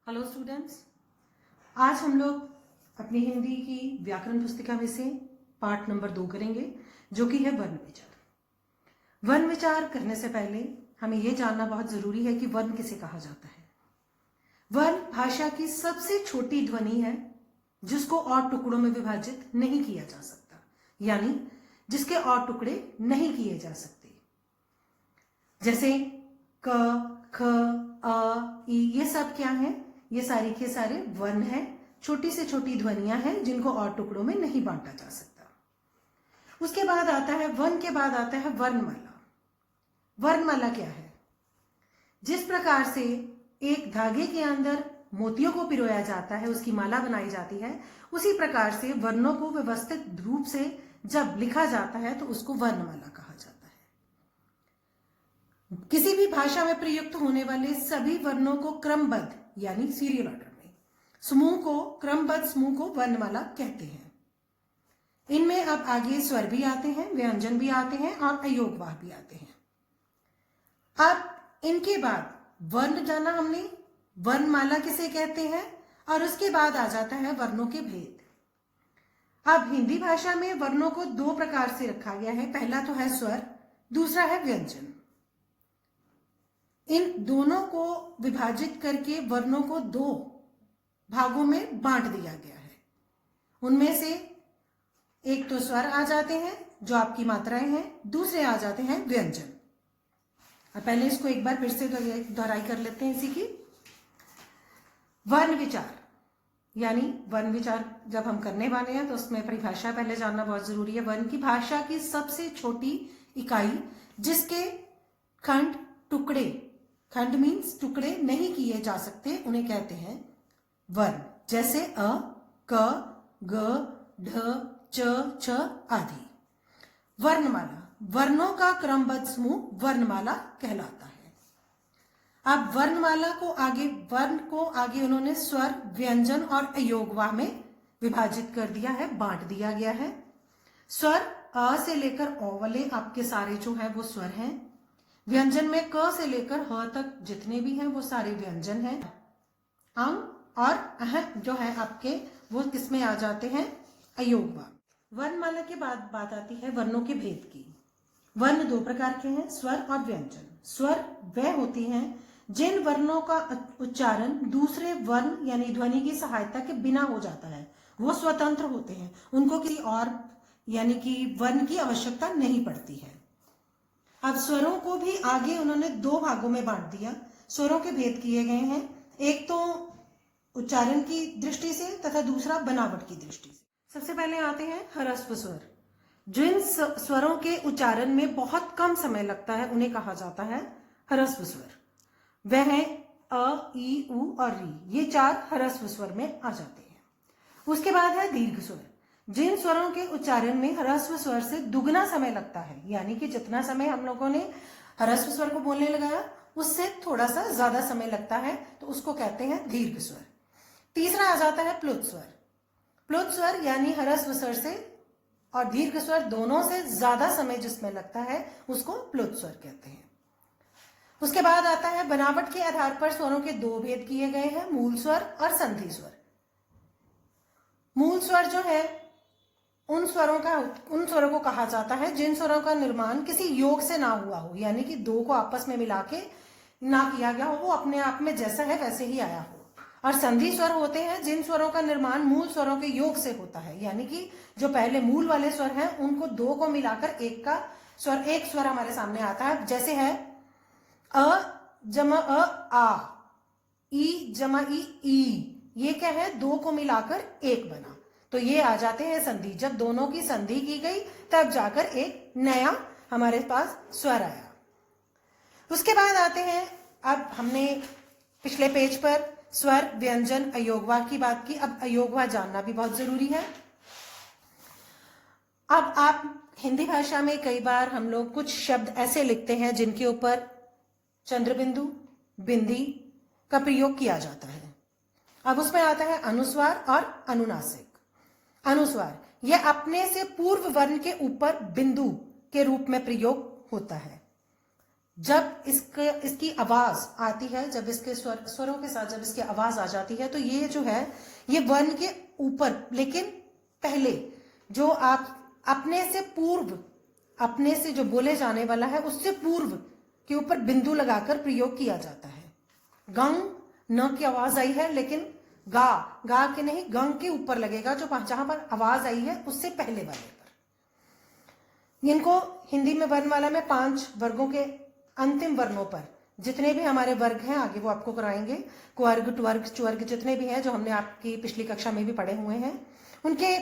Hello students, आज हम लोग अपनी हिंदी की व्याकरण पुस्तिका में से पाठ नंबर 2 करेंगे, जो कि है वर्ण विचार। वर्ण विचार करने से पहले हमें यह जानना बहुत जरूरी है कि वर्ण किसे कहा जाता है। वर्ण भाषा की सबसे छोटी ध्वनि है जिसको और टुकड़ों में विभाजित नहीं किया जा सकता, यानी जिसके और टुकड़े नहीं किए जा सकते। जैसे क, ख, अ, ई, ये सब क्या है? ये सारे के सारे वर्ण हैं, छोटी से छोटी ध्वनियां हैं जिनको और टुकड़ों में नहीं बांटा जा सकता। उसके बाद आता है वर्ण के बाद आता है वर्णमाला। वर्णमाला क्या है? जिस प्रकार से एक धागे के अंदर मोतियों को पिरोया जाता है, उसकी माला बनाई जाती है, उसी प्रकार से वर्णों को व्यवस्थित रूप से जब लिखा जाता है तो उसको वर्णमाला कहा जाता है। किसी भी भाषा में प्रयुक्त होने वाले सभी वर्णों को क्रमबद्ध यानी सीरियल ऑर्डर में समूह को क्रमबद्ध समूह को वर्णमाला कहते हैं। इनमें अब आगे स्वर भी आते हैं, व्यंजन भी आते हैं और अयोगवाह भी आते हैं। अब इनके बाद वर्ण जाना हमने, वर्णमाला किसे कहते हैं, और उसके बाद आ जाता है वर्णों के भेद। अब हिंदी भाषा में वर्णों को दो प्रकार से रखा गया है। पहला तो है स्वर, दूसरा है व्यंजन। इन दोनों को विभाजित करके वर्णों को दो भागों में बांट दिया गया है। उनमें से एक तो स्वर आ जाते हैं जो आपकी मात्राएं हैं, दूसरे आ जाते हैं व्यंजन। अब पहले इसको एक बार फिर से दोहराई कर लेते हैं इसी की। वर्ण विचार यानी वर्ण विचार जब हम करने वाले हैं तो उसमें परिभाषा पहले जानना बहुत जरूरी है। वर्ण की भाषा की सबसे छोटी इकाई जिसके खंड टुकड़े, खंड मीन्स टुकड़े नहीं किए जा सकते, उन्हें कहते हैं वर्ण। जैसे अ, क, ग, ढ, च, छ आदि। वर्णमाला वर्णों का क्रमबद्ध समूह वर्णमाला कहलाता है। अब वर्णमाला को आगे, वर्ण को आगे उन्होंने स्वर, व्यंजन और अयोगवाह में विभाजित कर दिया है, बांट दिया गया है। स्वर अ से लेकर ओ वाले आपके सारे जो है वो स्वर हैं। व्यंजन में क से लेकर ह तक जितने भी हैं वो सारे व्यंजन हैं। अंग और अह जो है आपके वो किसमें आ जाते हैं? अयोगवाह। वर्णमाला के बाद बात आती है वर्णों के भेद की। वर्ण दो प्रकार के हैं, स्वर और व्यंजन। स्वर वह होती हैं जिन वर्णों का उच्चारण दूसरे वर्ण यानी ध्वनि की सहायता के बिना हो जाता है, वो स्वतंत्र होते हैं, उनको किसी और यानी कि वर्ण की आवश्यकता नहीं पड़ती है। अब स्वरों को भी आगे उन्होंने दो भागों में बांट दिया। स्वरों के भेद किए गए हैं, एक तो उच्चारण की दृष्टि से तथा दूसरा बनावट की दृष्टि से। सबसे पहले आते हैं ह्रस्व स्वर। जिन स्वरों के उच्चारण में बहुत कम समय लगता है उन्हें कहा जाता है ह्रस्व स्वर। वह है अ, ई, उ और री, ये चार ह्रस्व स्वर में आ जाते हैं। उसके बाद है दीर्घ स्वर। जिन स्वरों के उच्चारण में ह्रस्व स्वर से दुगना समय लगता है, यानी कि जितना समय हम लोगों ने ह्रस्व स्वर को बोलने लगाया उससे थोड़ा सा ज्यादा समय लगता है, तो उसको कहते हैं दीर्घ स्वर। तीसरा आ जाता है प्लुत स्वर। प्लुत स्वर यानी ह्रस्व स्वर से और दीर्घ स्वर दोनों से ज्यादा समय जिसमें लगता है उसको प्लुत स्वर कहते हैं। उसके बाद आता है बनावट के आधार पर स्वरों के दो भेद किए गए हैं, मूल स्वर और संधि स्वर। मूल स्वर जो है उन स्वरों को कहा जाता है जिन स्वरों का निर्माण किसी योग से ना हुआ हो, यानी कि दो को आपस में मिला के ना किया गया हो, वो अपने आप में जैसा है वैसे ही आया हो। और संधि स्वर होते हैं जिन स्वरों का निर्माण मूल स्वरों के योग से होता है, यानी कि जो पहले मूल वाले स्वर हैं उनको दो को मिलाकर एक स्वर हमारे सामने आता है। जैसे है अ जमा अ आ, ई जमा ई, ये क्या है? दो को मिलाकर एक बना, तो ये आ जाते हैं संधि। जब दोनों की संधि की गई तब जाकर एक नया हमारे पास स्वर आया। उसके बाद आते हैं, अब हमने पिछले पेज पर स्वर, व्यंजन, अयोगवाह की बात की। अब अयोगवाह जानना भी बहुत जरूरी है। अब आप हिंदी भाषा में कई बार हम लोग कुछ शब्द ऐसे लिखते हैं जिनके ऊपर चंद्रबिंदु, बिंदी का प्रयोग किया जाता है। अब उसमें आता है अनुस्वार और अनुनासिक। अनुस्वार यह अपने से पूर्व वर्ण के ऊपर बिंदु के रूप में प्रयोग होता है। जब इसकी आवाज आती है, जब इसके स्वरों के साथ जब इसकी आवाज आ जाती है, तो ये जो है ये वर्ण के ऊपर, लेकिन पहले जो आप अपने से पूर्व, अपने से जो बोले जाने वाला है उससे पूर्व के ऊपर बिंदु लगाकर प्रयोग किया जाता है। गंग न की आवाज आई है, लेकिन गा, गा के नहीं, गंग के ऊपर लगेगा, जो जहां पर आवाज आई है उससे पहले वाले पर। इनको हिंदी में वर्णमाला में 5 वर्गों के अंतिम वर्णों पर, जितने भी हमारे वर्ग हैं आगे वो आपको कराएंगे, कुवर्ग, टवर्ग, चुवर्ग, जितने भी हैं जो हमने आपकी पिछली कक्षा में भी पढ़े हुए हैं, उनके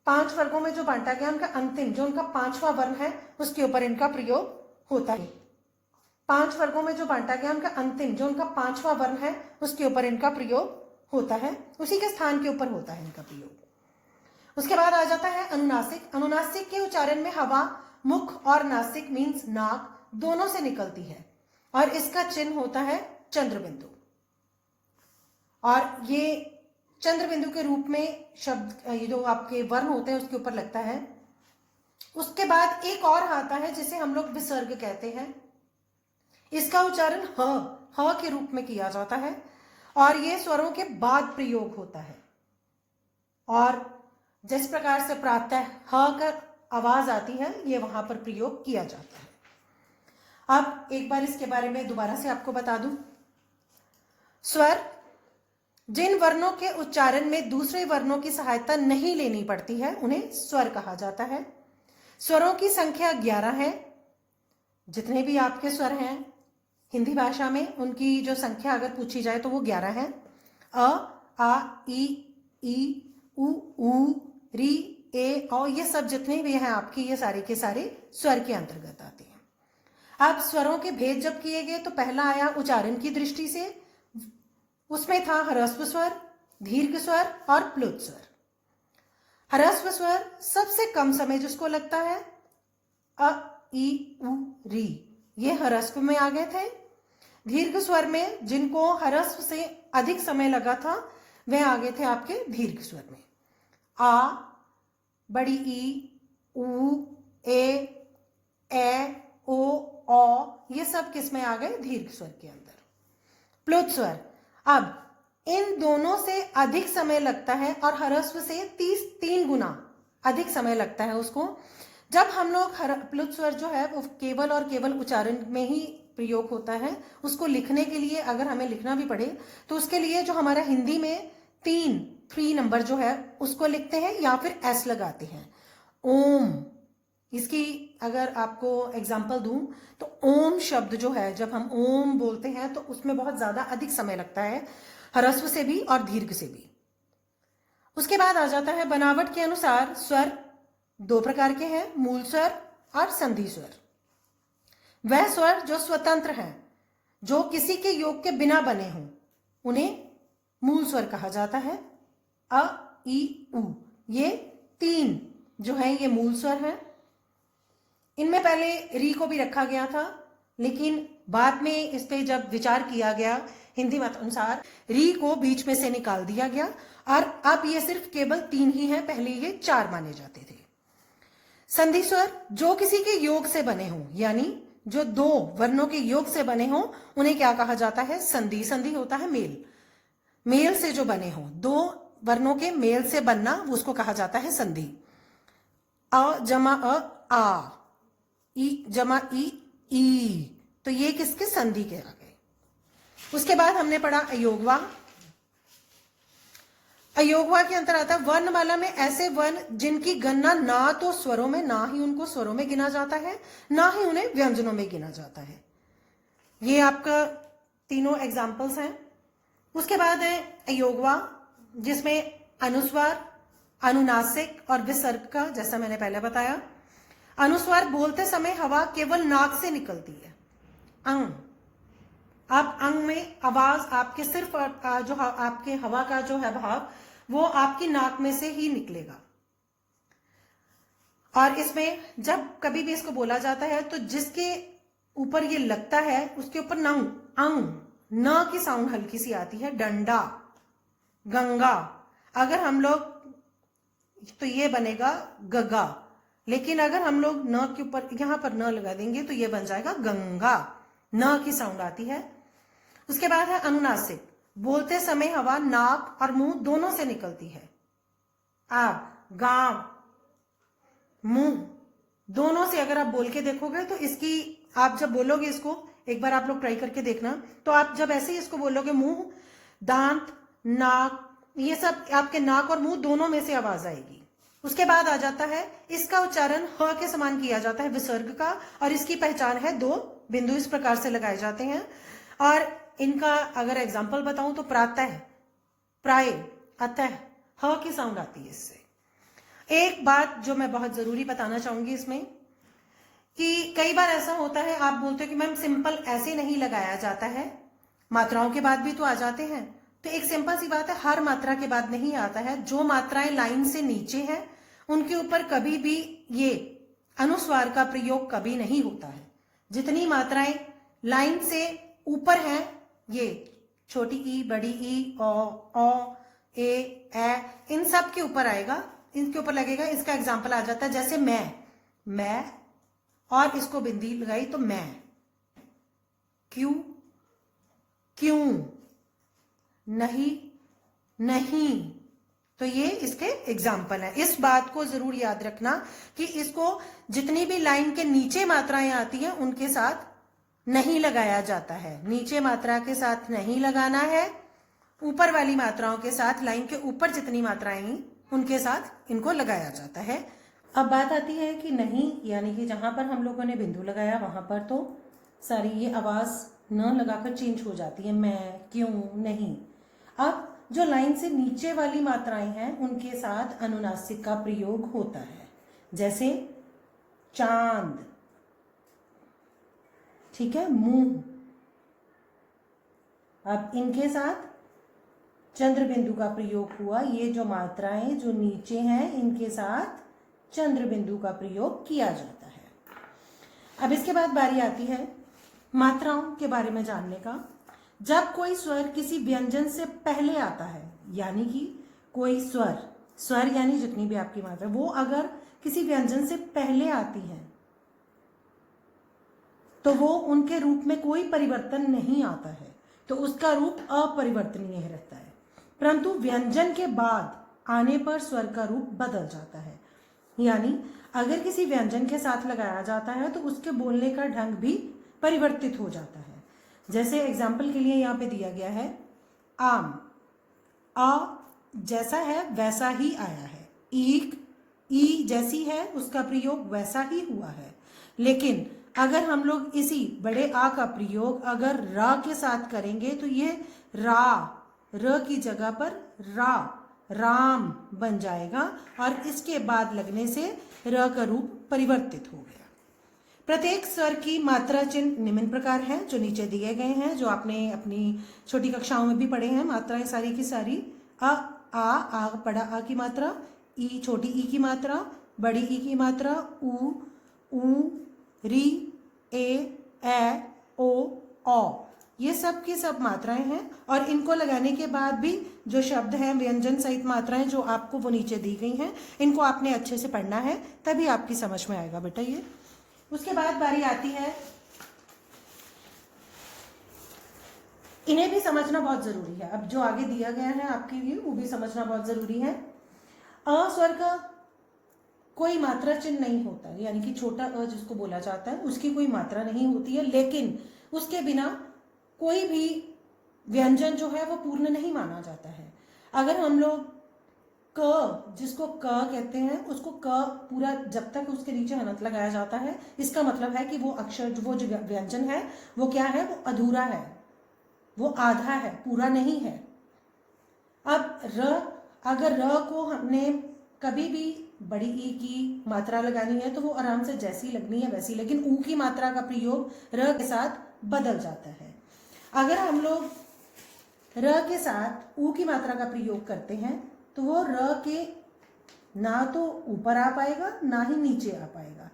5 वर्गों में जो बांटा गया, उनका अंतिम जो उनका 5वां वर्ण है उसके ऊपर इनका प्रयोग होता है। 5 वर्गों में जो बांटा गया, उनका अंतिम जो उनका 5वां वर्ण है उसके ऊपर इनका प्रयोग होता है, उसी के स्थान के ऊपर होता है इनका प्रयोग। उसके बाद आ जाता है अनुनासिक। अनुनासिक के उच्चारण में हवा मुख और नासिक मीन्स नाक दोनों से निकलती है और इसका चिन्ह होता है चंद्र बिंदु, और ये चंद्र बिंदु के रूप में शब्द ये जो आपके वर्ण होते हैं उसके ऊपर लगता है। उसके बाद एक और आता है जिसे हम लोग विसर्ग कहते हैं। इसका उच्चारण ह के रूप में किया जाता है और ये स्वरों के बाद प्रयोग होता है, और जिस प्रकार से प्रातः ह का आवाज आती है ये वहां पर प्रयोग किया जाता है। अब एक बार इसके बारे में दोबारा से आपको बता दूं। स्वर, जिन वर्णों के उच्चारण में दूसरे वर्णों की सहायता नहीं लेनी पड़ती है उन्हें स्वर कहा जाता है। स्वरों की संख्या 11 है। जितने भी आपके स्वर हैं हिंदी भाषा में उनकी जो संख्या अगर पूछी जाए तो वो 11 है। अ, आ, ई, उ, री, ए, औ, ये सब जितने भी हैं आपके, ये सारे के सारे स्वर के अंतर्गत आते हैं। अब स्वरों के भेद जब किए गए तो पहला आया उच्चारण की दृष्टि से, उसमें था ह्रस्व स्वर, दीर्घ स्वर और प्लुत स्वर। ह्रस्व स्वर सबसे कम समय जिसको लगता है, अ, ई, उ, री, ये ह्रस्व में आ गए थे। दीर्घ स्वर में जिनको ह्रस्व से अधिक समय लगा था वह आ गए थे आपके दीर्घ स्वर में। आ, बड़ी ई, उ, ए, ओ, औ, ये सब किस में आ गए? दीर्घ स्वर के अंदर। प्लुत स्वर, अब इन दोनों से अधिक समय लगता है और ह्रस्व से 3 गुना अधिक समय लगता है उसको। जब हम लोग प्लुत स्वर जो है वो केवल और केवल उच्चारण में ही प्रयोग होता है, उसको लिखने के लिए अगर हमें लिखना भी पड़े तो उसके लिए जो हमारा हिंदी में 3 नंबर जो है उसको लिखते हैं या फिर एस लगाते हैं। ओम, इसकी अगर आपको एग्जाम्पल दूं तो ओम शब्द जो है जब हम ओम बोलते हैं तो उसमें बहुत ज्यादा अधिक समय लगता है, ह्रस्व से भी और दीर्घ से भी। उसके बाद आ जाता है बनावट के अनुसार स्वर 2 प्रकार के हैं, मूल स्वर और संधि स्वर। वह स्वर जो स्वतंत्र हैं, जो किसी के योग के बिना बने हों, उन्हें मूल स्वर कहा जाता है। अ, ई, उ, ये 3 जो है ये मूल स्वर है। इनमें पहले री को भी रखा गया था, लेकिन बाद में इस पे जब विचार किया गया हिंदी मत अनुसार री को बीच में से निकाल दिया गया और अब ये सिर्फ केवल 3 ही है, पहले ये 4 माने जाते थे। संधि स्वर जो किसी के योग से बने हों, यानी जो 2 वर्णों के योग से बने हों उन्हें क्या कहा जाता है? संधि। संधि होता है मेल से जो बने हों, 2 वर्णों के मेल से बनना उसको कहा जाता है संधि। अ जमा अ, आ, ई जमा ई, तो ये किसके? संधि के आ गए। उसके बाद हमने पढ़ा अयोगवा। अयोगवा के अंतर आता है वर्णमाला में ऐसे वर्ण जिनकी गणना ना तो स्वरों में, ना ही उनको स्वरों में गिना जाता है, ना ही उन्हें व्यंजनों में गिना जाता है। ये आपका तीनों एग्जाम्पल्स हैं। उसके बाद है अयोगवा, जिसमें अनुस्वार, अनुनासिक और विसर्ग का, जैसा मैंने पहले बताया। अनुस्वार बोलते समय हवा केवल नाक से निकलती है। अंग, आप अंग में आवाज आपके सिर्फ जो आपके हवा का जो है भाव वो आपकी नाक में से ही निकलेगा। और इसमें जब कभी भी इसको बोला जाता है तो जिसके ऊपर ये लगता है उसके ऊपर नंग, अंग, न की साउंड हल्की सी आती है। डंडा, गंगा, अगर हम लोग तो ये बनेगा गगा, लेकिन अगर हम लोग न के ऊपर यहां पर न लगा देंगे तो ये बन जाएगा गंगा, न की साउंड आती है। उसके बाद है अनुनासिक, बोलते समय हवा नाक और मुंह दोनों से निकलती है। आप गांव मुंह दोनों से अगर आप बोल के देखोगे तो इसकी, आप जब बोलोगे इसको, एक बार आप लोग ट्राई करके देखना, तो आप जब ऐसे ही इसको बोलोगे मुंह, दांत, नाक, ये सब आपके नाक और मुंह दोनों में से आवाज आएगी। उसके बाद आ जाता है, इसका उच्चारण ह के समान किया जाता है विसर्ग का, और इसकी पहचान है 2 बिंदु इस प्रकार से लगाए जाते हैं। और इनका अगर एग्जाम्पल बताऊं तो प्रातः, प्राय, अतः, ह की साउंड आती है इससे। एक बात जो मैं बहुत जरूरी बताना चाहूंगी इसमें, कि कई बार ऐसा होता है आप बोलते हो कि मैम सिंपल ऐसे नहीं लगाया जाता है, मात्राओं के बाद भी तो आ जाते हैं। तो एक सिंपल सी बात है, हर मात्रा के बाद नहीं आता है। जो मात्राएं लाइन से नीचे हैं उनके ऊपर कभी भी ये अनुस्वार का प्रयोग कभी नहीं होता है। जितनी मात्राएं लाइन से ऊपर हैं, ये छोटी ई, बड़ी ई, ओ, ए, इन सब के ऊपर आएगा, इनके ऊपर लगेगा। इसका एग्जाम्पल आ जाता है जैसे मैं, और इसको बिंदी लगाई तो मैं, क्यों, नहीं। तो ये इसके एग्जाम्पल है। इस बात को जरूर याद रखना कि इसको जितनी भी लाइन के नीचे मात्राएं आती हैं उनके साथ नहीं लगाया जाता है। नीचे मात्रा के साथ नहीं लगाना है, ऊपर वाली मात्राओं के साथ, लाइन के ऊपर जितनी मात्राएं उनके साथ इनको लगाया जाता है। अब बात आती है कि नहीं, यानी कि जहां पर हम लोगों ने बिंदु लगाया वहां पर तो सारी ये आवाज न लगाकर चेंज हो जाती है, मैं, क्यों, नहीं। अब जो लाइन से नीचे वाली मात्राएं हैं उनके साथ अनुनासिक का प्रयोग होता है, जैसे चांद, ठीक है, मुंह। अब इनके साथ चंद्र बिंदु का प्रयोग हुआ। ये जो मात्राएं जो नीचे हैं इनके साथ चंद्र बिंदु का प्रयोग किया जाता है। अब इसके बाद बारी आती है मात्राओं के बारे में जानने का। जब कोई स्वर किसी व्यंजन से पहले आता है, यानी कि कोई स्वर यानी जितनी भी आपकी मात्रा वो अगर किसी व्यंजन से पहले आती है तो वो उनके रूप में कोई परिवर्तन नहीं आता है, तो उसका रूप अपरिवर्तनीय रहता है। परंतु व्यंजन के बाद आने पर स्वर का रूप बदल जाता है। यानी अगर किसी व्यंजन के साथ लगाया जाता है तो उसके बोलने का ढंग भी परिवर्तित हो जाता है। जैसे एग्जाम्पल के लिए यहाँ पे दिया गया है आम, आ जैसा है वैसा ही आया है, ईक, ई जैसी है उसका प्रयोग वैसा ही हुआ है। लेकिन अगर हम लोग इसी बड़े आ का प्रयोग अगर रा के साथ करेंगे तो ये र की जगह पर राम बन जाएगा, और इसके बाद लगने से र का रूप परिवर्तित हो गया। प्रत्येक स्वर की मात्रा चिन्ह निम्न प्रकार हैं जो नीचे दिए गए हैं, जो आपने अपनी छोटी कक्षाओं में भी पढ़े हैं। मात्राएं सारी की सारी आ बड़ा आ की मात्रा, ई छोटी ई की मात्रा, बड़ी ई की मात्रा, ऊ, री, ए, ओ, ये सब की सब मात्राएं हैं। और इनको लगाने के बाद भी जो शब्द हैं व्यंजन सहित मात्राएं जो आपको वो नीचे दी गई हैं, इनको आपने अच्छे से पढ़ना है, तभी आपकी समझ में आएगा बेटा ये। उसके बाद बारी आती है, इन्हें भी समझना बहुत जरूरी है। अब जो आगे दिया गया है आपके लिए वो भी समझना बहुत जरूरी है। अ स्वर का कोई मात्रा चिन्ह नहीं होता, यानी कि छोटा अ जिसको बोला जाता है उसकी कोई मात्रा नहीं होती है, लेकिन उसके बिना कोई भी व्यंजन जो है वो पूर्ण नहीं माना जाता है। अगर हम लोग क, जिसको क कहते हैं, उसको क पूरा जब तक उसके नीचे हलंत लगाया जाता है, इसका मतलब है कि वो अक्षर, वो जो व्यंजन है वो क्या है, वो अधूरा है, वो आधा है, पूरा नहीं है। अब अगर र को हमने कभी भी बड़ी ई की मात्रा लगानी है तो वो आराम से जैसी लगनी है वैसी, लेकिन ऊ की मात्रा का प्रयोग र के साथ बदल जाता है। अगर हम लोग र के साथ ऊ की मात्रा का प्रयोग करते हैं तो वो र के ना तो ऊपर आ पाएगा ना ही नीचे आ पाएगा,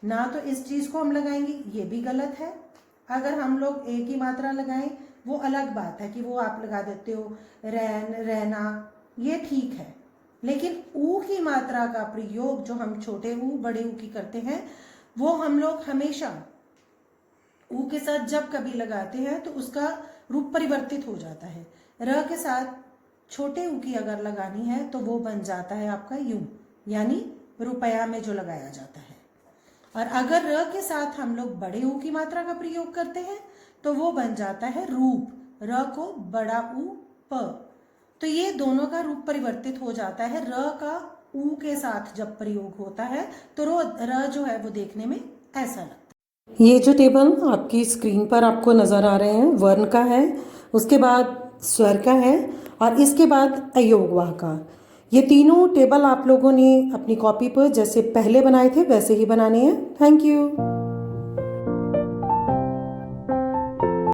ना तो इस चीज को हम लगाएंगे, ये भी गलत है। अगर हम लोग ए की मात्रा लगाएं वो अलग बात है कि वो आप लगा देते हो रैन, रहना, ये ठीक है। लेकिन ऊ की मात्रा का प्रयोग जो हम छोटे ऊ बड़े ऊ की करते हैं वो हम लोग हमेशा ऊ के साथ जब कभी लगाते हैं तो उसका रूप परिवर्तित हो जाता है। र के साथ छोटे ऊ की अगर लगानी है तो वो बन जाता है आपका यूं, यानी रुपया में जो लगाया जाता है। और अगर र के साथ हम लोग बड़े ऊ की मात्रा का प्रयोग करते हैं तो वो बन जाता है रूप, र को बड़ा ऊ प। तो ये दोनों का रूप परिवर्तित हो जाता है। र का ऊ के साथ जब प्रयोग होता है तो र जो है वो देखने में ऐसा लगता है। ये जो टेबल आपकी स्क्रीन पर आपको नजर आ रहे हैं वर्ण का है, उसके बाद स्वर का है और इसके बाद अयोगवाह का। ये तीनों टेबल आप लोगों ने अपनी कॉपी पर जैसे पहले बनाए थे वैसे ही बनाने हैं। Thank you.